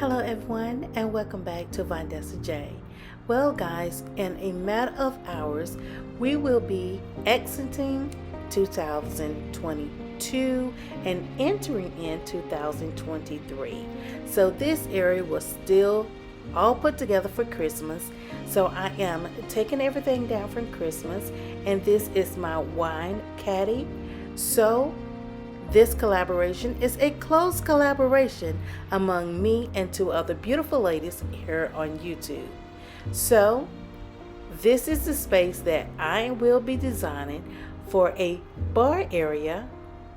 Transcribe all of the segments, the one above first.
Hello everyone and welcome back to Vondessa J. Well guys, in a matter of hours we will be exiting 2022 and entering in 2023. So this area was still all put together for Christmas. So I am taking everything down from Christmas, and this is my wine caddy. So this collaboration is a close collaboration among me and two other beautiful ladies here on YouTube. So this is the space that I will be designing for a bar area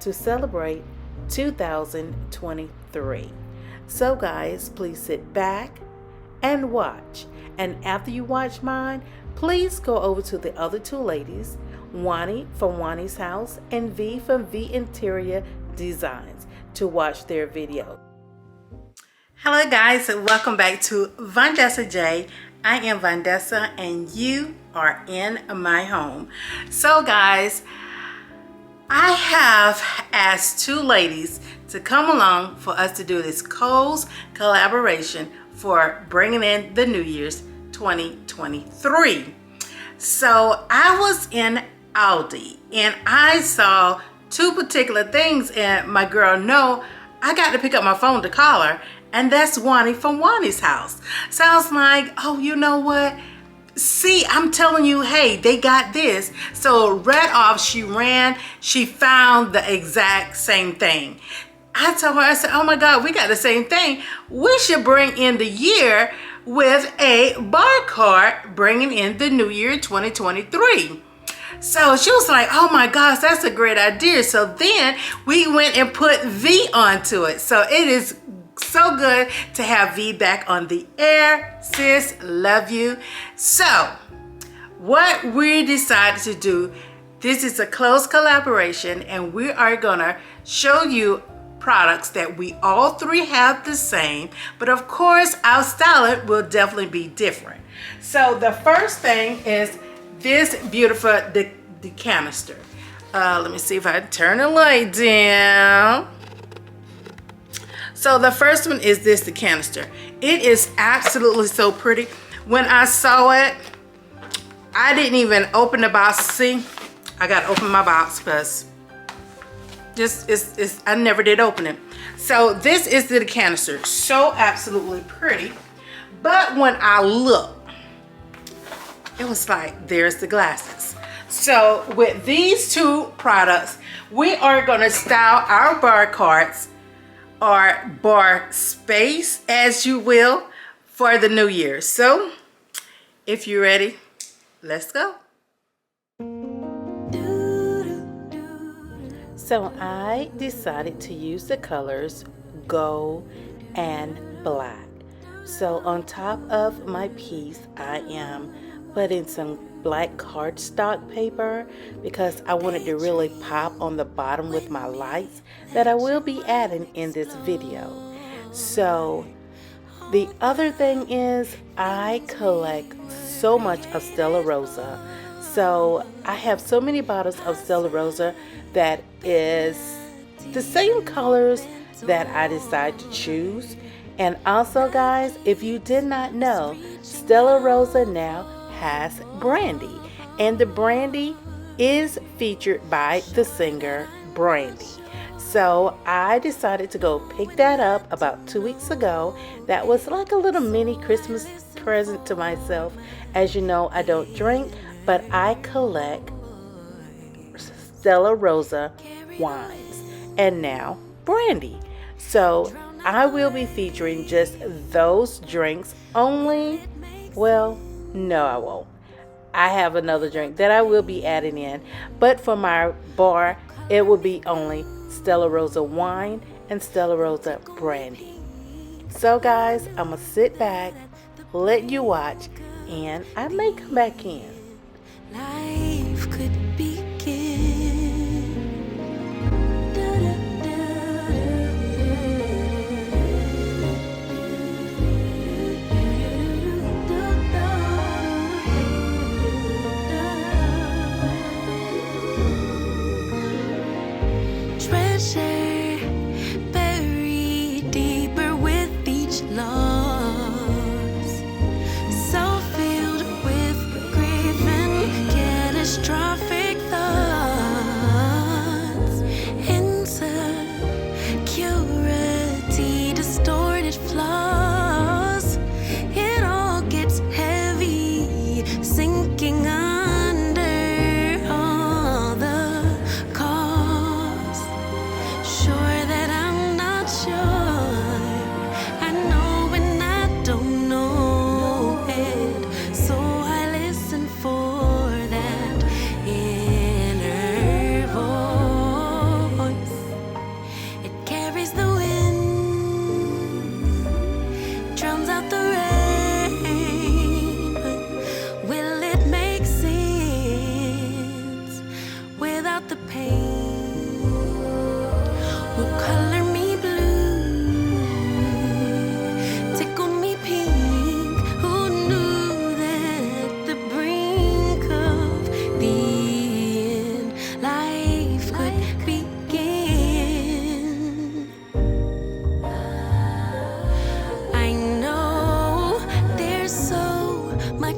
to celebrate 2023. So guys, please sit back and watch. And after you watch mine, please go over to the other two ladies, Juani from Juani's House and V from V Interior Designs, to watch their video. Hello guys and welcome back to Vondessa J. I am Vondessa and you are in my home. So guys, I have asked two ladies to come along for us to do this close collaboration for bringing in the New Year's 2023. So I was in Aldi and I saw two particular things, and my girl I got to pick up my phone to call her, and that's Juani from Juani's House. So I was like, oh, you know what? See, I'm telling you, hey, they got this. So right off, she found the exact same thing. I told her, I said, oh my God, we got the same thing. We should bring in the year with a bar cart, bringing in the New Year 2023. So she was like, oh my gosh, that's a great idea. So then we went and put V onto it. So it is so good to have V back on the air. Sis, love you. So what we decided to do, this is a close collaboration, and we are gonna show you products that we all three have the same, but of course our styling will definitely be different. So the first thing is this beautiful the canister. Let me see if I turn the light down. So the first one is this, the canister. It is absolutely so pretty. When I saw it, I didn't even open the box. See, I got to open my box because I never did open it. So this is the canister. So absolutely pretty. But when I looked, it was like, there's the glasses. So with these two products, we are going to style our bar carts, or bar space, as you will, for the new year. So if you're ready, let's go. So I decided to use the colors gold and black. So on top of my piece, I am putting some black cardstock paper because I wanted to really pop on the bottom with my lights that I will be adding in this video. So the other thing is I collect so much of Stella Rosa. So I have so many bottles of Stella Rosa that is the same colors that I decided to choose. And also guys, if you did not know, Stella Rosa now has brandy, and the brandy is featured by the singer Brandy. So I decided to go pick that up about 2 weeks ago. That was like a little mini Christmas present to myself. As you know, I don't drink, but I collect Stella Rosa wines and now brandy. So I will be featuring just those drinks only. Well, no, I won't. I have another drink that I will be adding in, but for my bar, it will be only Stella Rosa wine and Stella Rosa brandy. So guys, I'm gonna sit back, let you watch, and I may come back in. Life could begin. Treasure buried deeper with each love.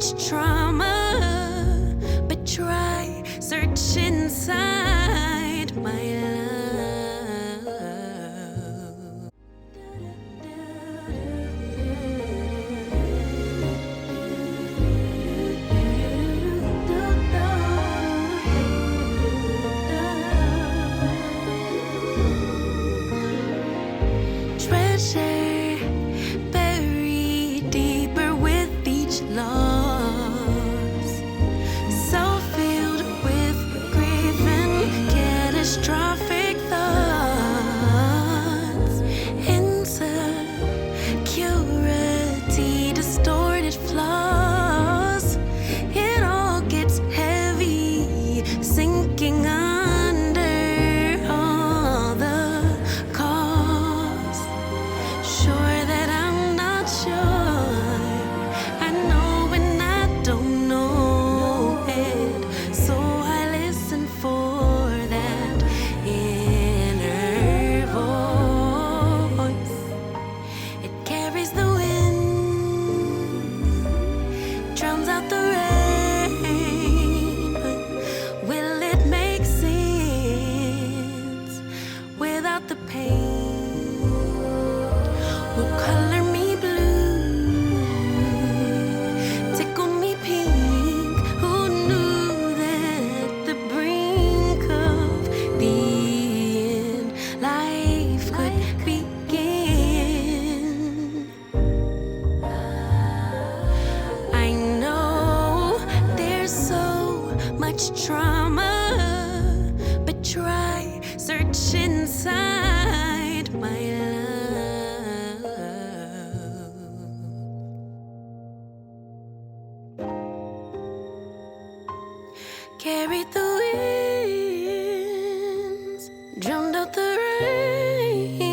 much trauma, but try search inside my love. Treasure buried deeper with each loss, so filled with grief and catastrophic thoughts, insecurity, distorted flaws. It all gets heavy, sinking under all the cost. Sure that I'm not sure. I know when I don't know it. So I listen for that inner voice. It carries the wind, drowns out the rain. But will it make sense without the pain? Will color me blue, tickle me pink? Who knew that the brink of the end life could begin? I know there's so much trauma, but try search inside my love. Carried the winds, drowned out the rain.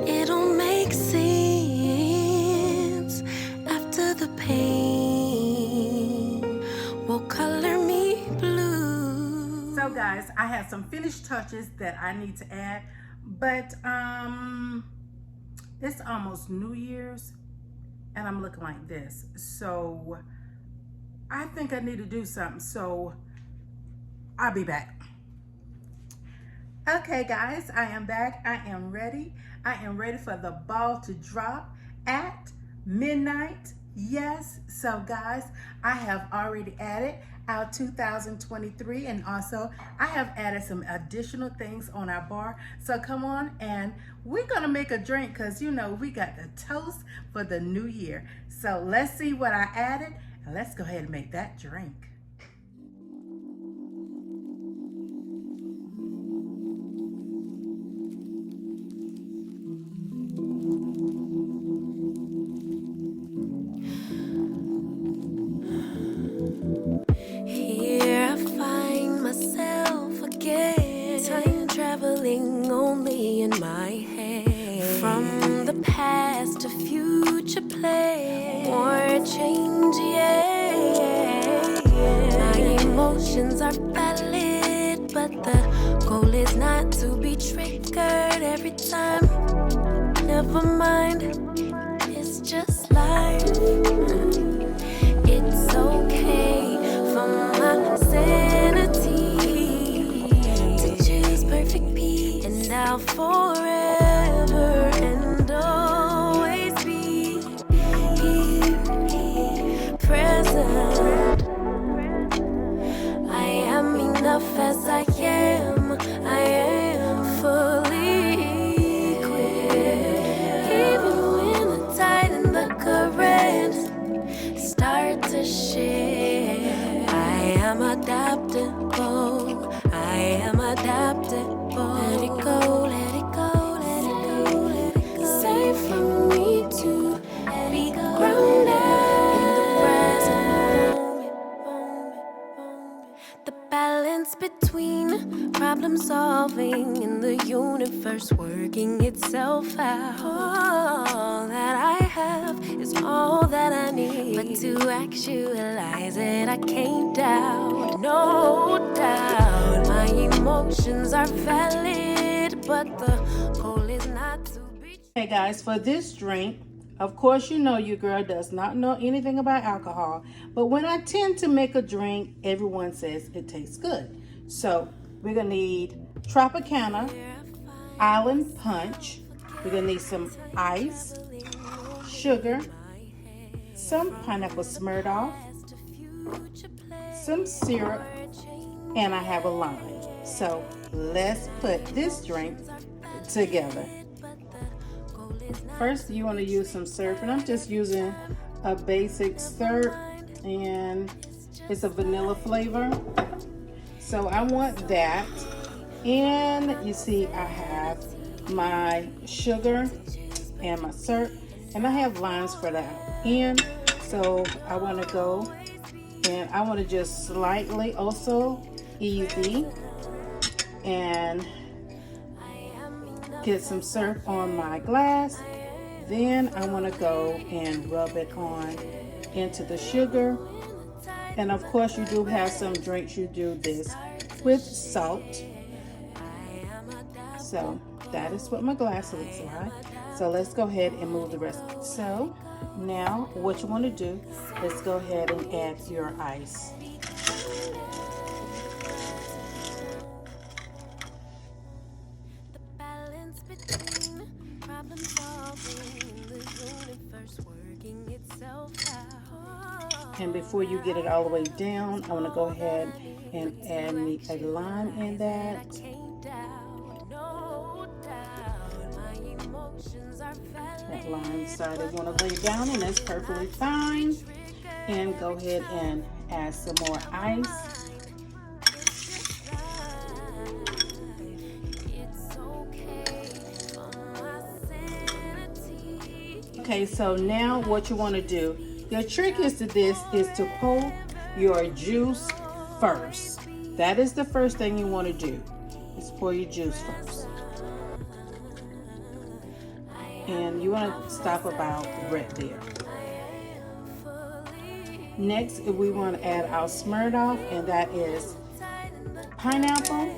It'll make sense after the pain. Will color me blue. So guys, I have some finished touches that I need to add, but it's almost New Year's and I'm looking like this. So I think I need to do something. So I'll be back. Okay guys, I am back. I am ready. I am ready for the ball to drop at midnight. Yes. So guys, I have already added our 2023, and also I have added some additional things on our bar. So come on, and we're gonna make a drink because you know we got the toast for the new year. So let's see what I added, and let's go ahead and make that drink. Here I find myself again, time traveling only in my head. From the past to future play, or change, yeah. My emotions are valid, but the goal is not to be triggered every time. Never mind, it's just life. It's okay for my sanity to choose perfect peace, and I'll forever and always be here, present. I am enough as I am. I am fully equipped, even when the tide and the current start to shift. I am adaptable. I am adaptable. Let it go, let it go, let it go, let it go. Safe for me to be grounded in the present moment. The balance between problem solving and the universe working itself out. All that I have is all that I need, but to actualize it I can't doubt, no doubt. My emotions are valid, but the goal is not to be. Hey guys, for this drink, Of course, you know your girl does not know anything about alcohol, but when I tend to make a drink, everyone says it tastes good. So we're gonna need Tropicana, Island Punch. We're gonna need some ice, sugar, some pineapple Smirnoff, some syrup, and I have a lime. So let's put this drink together. First, you want to use some syrup, and I'm just using a basic syrup, and it's a vanilla flavor. So I want that. And you see, I have my sugar and my syrup, and I have lines for that end. So I want to go, and I want to just slightly also easy and get some syrup on my glass. Then I want to go and rub it on into the sugar. And of course, you do have some drinks you do this with salt. So that is what my glass looks like. So let's go ahead and move the rest. So now what you want to do is go ahead and add your ice. And before you get it all the way down, I want to go ahead and add me a lime in that. That lime started going to lay down, and that's perfectly fine. And go ahead and add some more ice. Okay, so now what you want to do, your trick is to pull your juice first. That is the first thing you want to do, is pour your juice first. And you want to stop about right there. Next, we want to add our Smirnoff, and that is pineapple.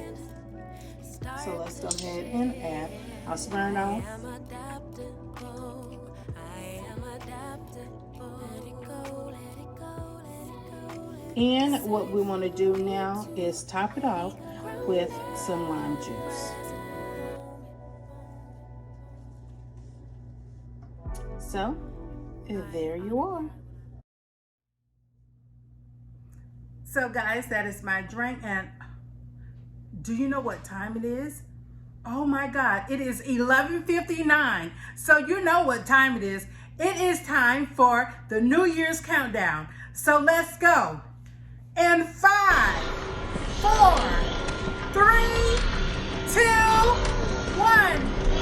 So let's go ahead and add our Smirnoff. And what we want to do now is top it off with some lime juice. So, there you are. So guys, that is my drink, and do you know what time it is? Oh my God, it is 11:59. So you know what time it is. It is time for the New Year's countdown. So let's go. In 5, 4, 3, 2, 1.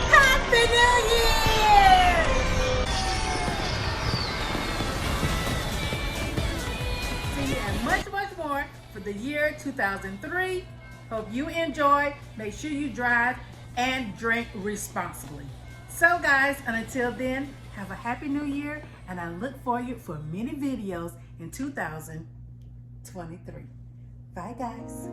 Happy New Year! See you and much, much more for the year 2003. Hope you enjoy. Make sure you drive and drink responsibly. So guys, and until then, have a happy new year, and I look forward for many videos in 2023. Bye guys.